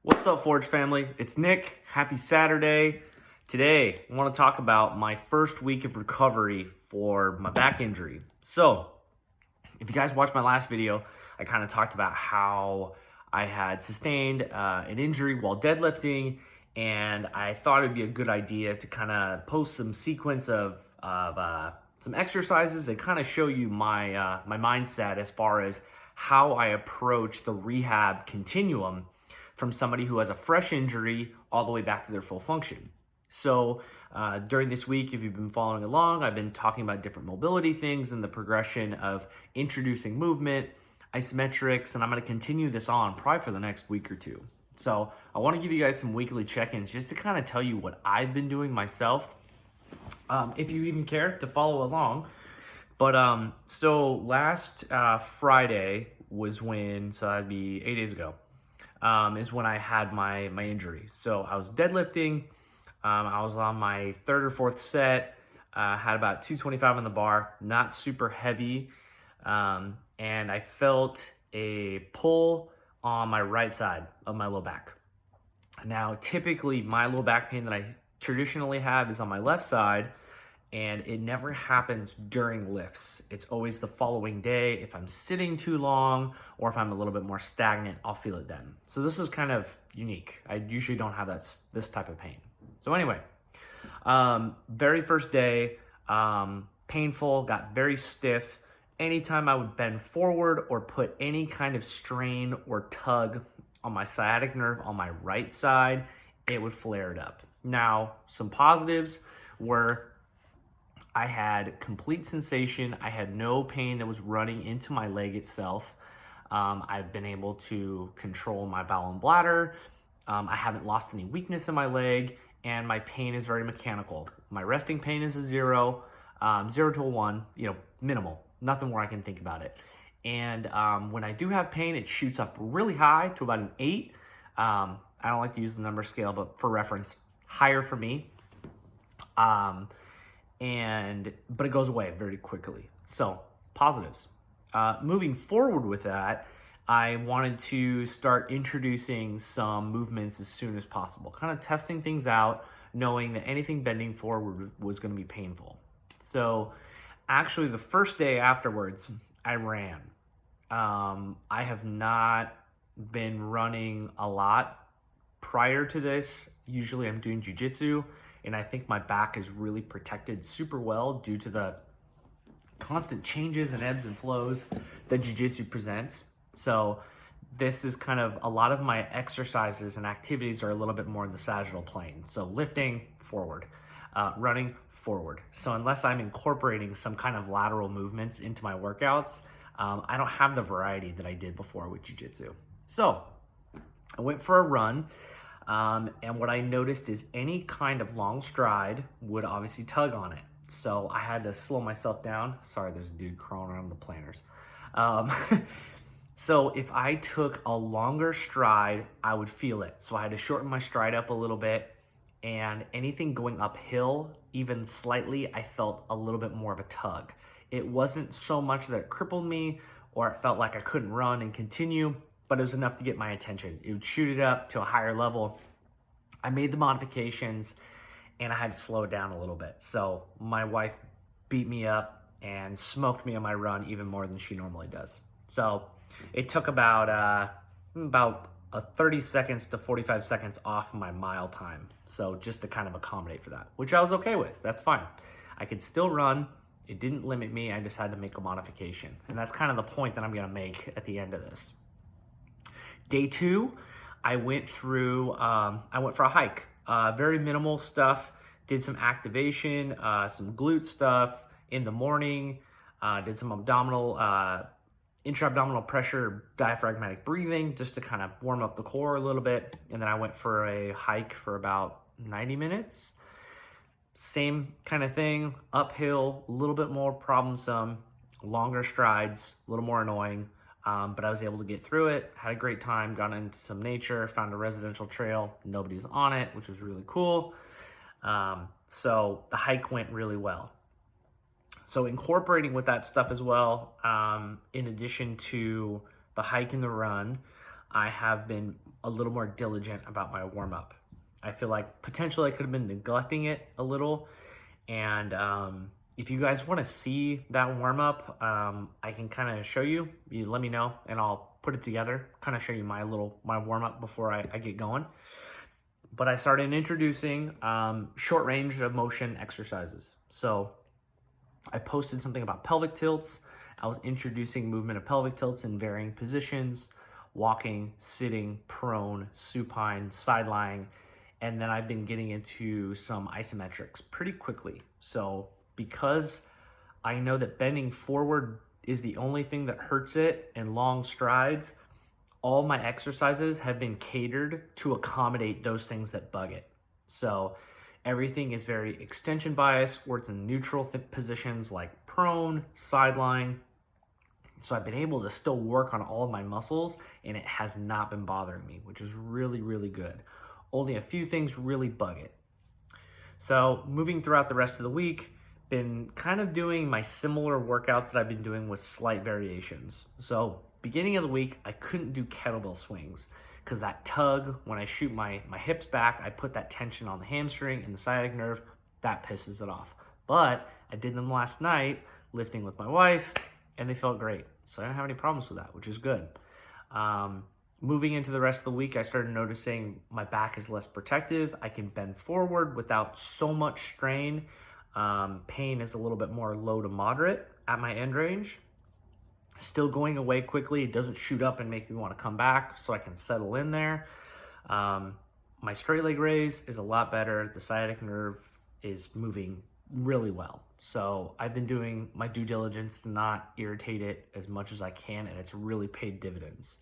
What's up, Forge family? It's Nick. Happy Saturday. Today, I want to talk about my first week of recovery for my back injury. So, if you guys watched my last video, I kind of talked about how I had sustained an injury while deadlifting, and I thought it'd be a good idea to kind of post some sequence of some exercises that kind of show you my mindset as far as how I approach the rehab continuum from somebody who has a fresh injury all the way back to their full function. So during this week, if you've been following along, I've been talking about different mobility things and the progression of introducing movement, isometrics, and I'm going to continue this on probably for the next week or two. So I want to give you guys some weekly check-ins just to kind of tell you what I've been doing myself, if you even care to follow along. But so last Friday was when, so that'd be 8 days ago, is when I had my injury. So I was deadlifting. I was on my third or fourth set, had about 225 on the bar, not super heavy. And I felt a pull on my right side of my low back. Now, typically my low back pain that I traditionally have is on my left side, and it never happens during lifts. It's always the following day. If I'm sitting too long or if I'm a little bit more stagnant, I'll feel it then. So this is kind of unique. I usually don't have this type of pain. So anyway, very first day, painful, got very stiff. Anytime I would bend forward or put any kind of strain or tug on my sciatic nerve on my right side, it would flare it up. Now, some positives were I had complete sensation. I had no pain that was running into my leg itself. I've been able to control my bowel and bladder. I haven't lost any weakness in my leg, and my pain is very mechanical. My resting pain is a 0, 0 to a 1, minimal, nothing where I can think about it. And when I do have pain, it shoots up really high to about an 8. I don't like to use the number scale, but for reference, higher for me. But it goes away very quickly. So positives. Moving forward with that, I wanted to start introducing some movements as soon as possible, kind of testing things out, knowing that anything bending forward was going to be painful. So actually the first day afterwards, I ran. I have not been running a lot prior to this. Usually I'm doing jiu-jitsu, and I think my back is really protected super well due to the constant changes and ebbs and flows that jiu-jitsu presents. So this is kind of, a lot of my exercises and activities are a little bit more in the sagittal plane. So lifting, forward, running, forward. So unless I'm incorporating some kind of lateral movements into my workouts, I don't have the variety that I did before with jiu-jitsu. So I went for a run. And what I noticed is any kind of long stride would obviously tug on it. So I had to slow myself down. Sorry, there's a dude crawling around the planters. So if I took a longer stride, I would feel it. So I had to shorten my stride up a little bit, and anything going uphill, even slightly, I felt a little bit more of a tug. It wasn't so much that it crippled me or it felt like I couldn't run and continue, but it was enough to get my attention. It would shoot it up to a higher level. I made the modifications, and I had to slow it down a little bit. So my wife beat me up and smoked me on my run even more than she normally does. So it took about 30 seconds to 45 seconds off my mile time. So just to kind of accommodate for that, which I was okay with. That's fine. I could still run. It didn't limit me. I just had to make a modification. And that's kind of the point that I'm going to make at the end of this. Day 2, I went for a hike. Very minimal stuff. Did some activation, some glute stuff in the morning. Did some intra-abdominal pressure, diaphragmatic breathing, just to kind of warm up the core a little bit. And then I went for a hike for about 90 minutes. Same kind of thing, uphill, a little bit more problemsome, longer strides, a little more annoying. But I was able to get through it, had a great time, got into some nature, found a residential trail, nobody was on it, which was really cool. So the hike went really well. So incorporating with that stuff as well, in addition to the hike and the run, I have been a little more diligent about my warm-up. I feel like potentially I could have been neglecting it a little. And if you guys want to see that warm-up, I can kind of show you. You let me know and I'll put it together, kind of show you my warm-up before I get going. But I started introducing short range of motion exercises. So I posted something about pelvic tilts. I was introducing movement of pelvic tilts in varying positions, walking, sitting, prone, supine, side lying, and then I've been getting into some isometrics pretty quickly. So because I know that bending forward is the only thing that hurts it and long strides, all my exercises have been catered to accommodate those things that bug it. So everything is very extension bias, or it's in neutral positions like prone, side lying. So I've been able to still work on all of my muscles and it has not been bothering me, which is really, really good. Only a few things really bug it. So moving throughout the rest of the week, been kind of doing my similar workouts that I've been doing with slight variations. So beginning of the week, I couldn't do kettlebell swings because that tug, when I shoot my hips back, I put that tension on the hamstring and the sciatic nerve, that pisses it off. But I did them last night, lifting with my wife, and they felt great. So I don't have any problems with that, which is good. Moving into the rest of the week, I started noticing my back is less protective. I can bend forward without so much strain. Pain is a little bit more low to moderate at my end range. Still going away quickly. It doesn't shoot up and make me want to come back, so I can settle in there. My straight leg raise is a lot better. The sciatic nerve is moving really well. So I've been doing my due diligence to not irritate it as much as I can, and it's really paid dividends.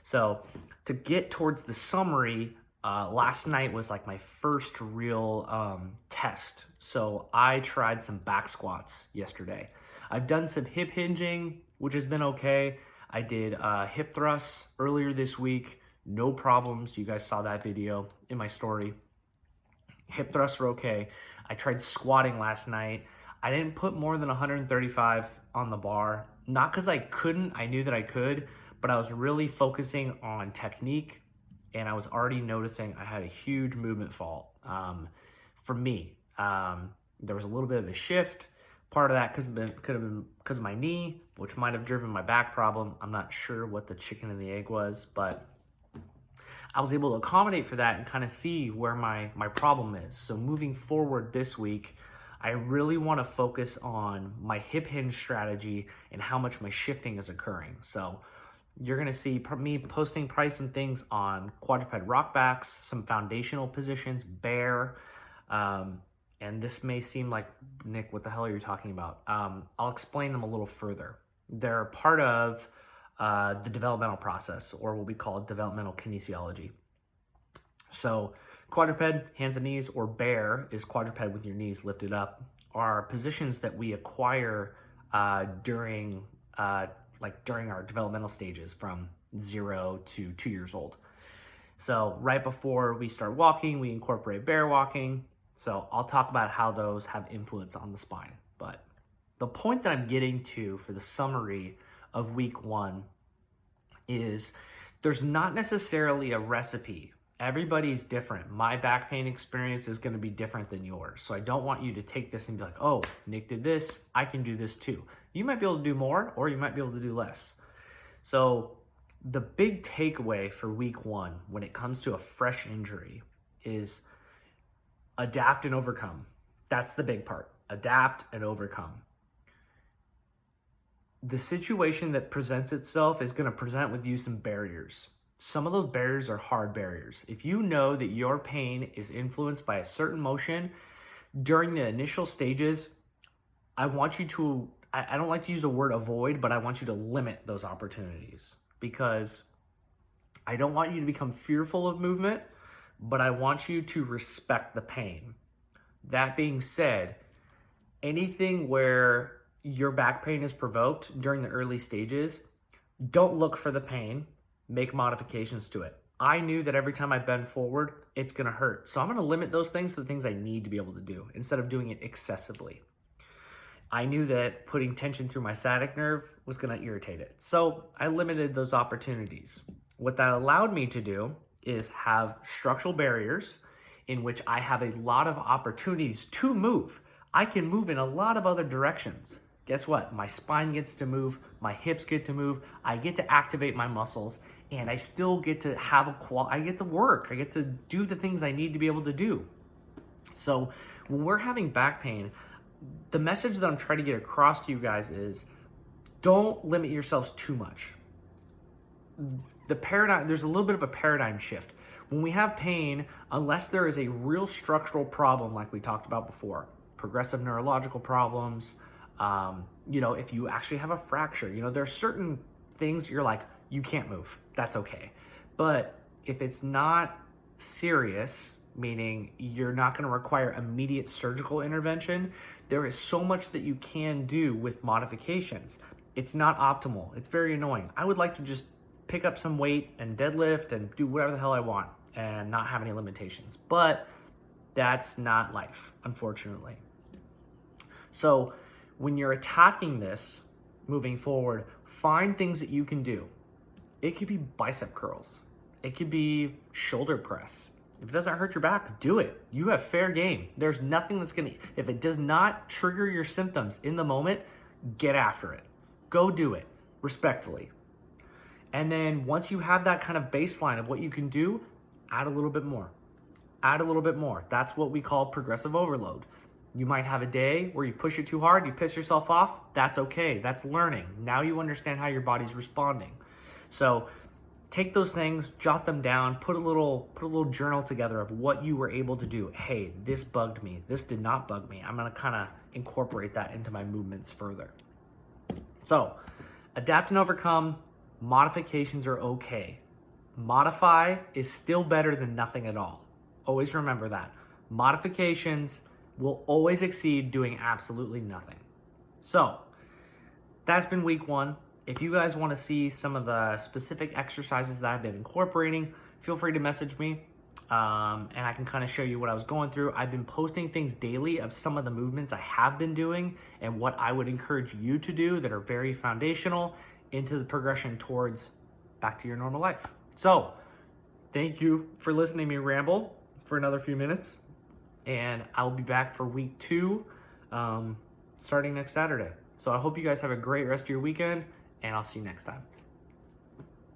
So to get towards the summary, last night was like my first real test. So I tried some back squats yesterday. I've done some hip hinging, which has been okay. I did hip thrusts earlier this week. No problems. You guys saw that video in my story. Hip thrusts were okay. I tried squatting last night. I didn't put more than 135 on the bar. Not because I couldn't. I knew that I could. But I was really focusing on technique, and I was already noticing I had a huge movement fault. For me, there was a little bit of a shift. Part of that could have been because of my knee, which might have driven my back problem. I'm not sure what the chicken and the egg was, but I was able to accommodate for that and kind of see where my problem is. So moving forward this week, I really want to focus on my hip hinge strategy and how much my shifting is occurring. So you're going to see me posting probably some things on quadruped rock backs, some foundational positions, bear, and this may seem like, Nick, what the hell are you talking about? I'll explain them a little further. They're part of the developmental process, or what we call developmental kinesiology. So quadruped, hands and knees, or bear is quadruped with your knees lifted up, are positions that we acquire during our developmental stages from 0 to 2 years old. So right before we start walking, we incorporate bear walking. So I'll talk about how those have influence on the spine. But the point that I'm getting to for the summary of week 1 is there's not necessarily a recipe. Everybody's different. My back pain experience is going to be different than yours. So I don't want you to take this and be like, oh, Nick did this, I can do this too. You might be able to do more, or you might be able to do less. So the big takeaway for week 1 when it comes to a fresh injury is adapt and overcome. That's the big part. Adapt and overcome. The situation that presents itself is going to present with you some barriers. Some of those barriers are hard barriers. If you know that your pain is influenced by a certain motion during the initial stages, I want you to, I don't like to use the word avoid, but I want you to limit those opportunities, because I don't want you to become fearful of movement, but I want you to respect the pain. That being said, anything where your back pain is provoked during the early stages, don't look for the pain, make modifications to it. I knew that every time I bend forward, it's gonna hurt. So I'm gonna limit those things to the things I need to be able to do instead of doing it excessively. I knew that putting tension through my sciatic nerve was gonna irritate it. So I limited those opportunities. What that allowed me to do is have structural barriers in which I have a lot of opportunities to move. I can move in a lot of other directions. Guess what? My spine gets to move, my hips get to move, I get to activate my muscles, and I still get to have I get to work. I get to do the things I need to be able to do. So when we're having back pain, the message that I'm trying to get across to you guys is don't limit yourselves too much. There's a little bit of a paradigm shift. When we have pain, unless there is a real structural problem like we talked about before, progressive neurological problems, if you actually have a fracture, there are certain things you're like, you can't move. That's okay. But if it's not serious, meaning you're not going to require immediate surgical intervention, there is so much that you can do with modifications. It's not optimal. It's very annoying. I would like to just pick up some weight and deadlift and do whatever the hell I want and not have any limitations. But that's not life, unfortunately. So when you're attacking this moving forward, find things that you can do. It could be bicep curls. It could be shoulder press. If it doesn't hurt your back, do it. You have fair game. There's nothing that's if it does not trigger your symptoms in the moment, get after it. Go do it respectfully. And then once you have that kind of baseline of what you can do, add a little bit more. Add a little bit more. That's what we call progressive overload. You might have a day where you push it too hard, you piss yourself off. That's okay. That's learning. Now you understand how your body's responding. So take those things, jot them down, put a little journal together of what you were able to do. Hey, this bugged me. This did not bug me. I'm going to kind of incorporate that into my movements further. So adapt and overcome. Modifications are okay. Modify is still better than nothing at all. Always remember that. Modifications will always exceed doing absolutely nothing. So that's been week 1. If you guys want to see some of the specific exercises that I've been incorporating, feel free to message me and I can kind of show you what I was going through. I've been posting things daily of some of the movements I have been doing and what I would encourage you to do that are very foundational into the progression towards back to your normal life. So thank you for listening to me ramble for another few minutes, and I'll be back for week 2 starting next Saturday. So I hope you guys have a great rest of your weekend, and I'll see you next time.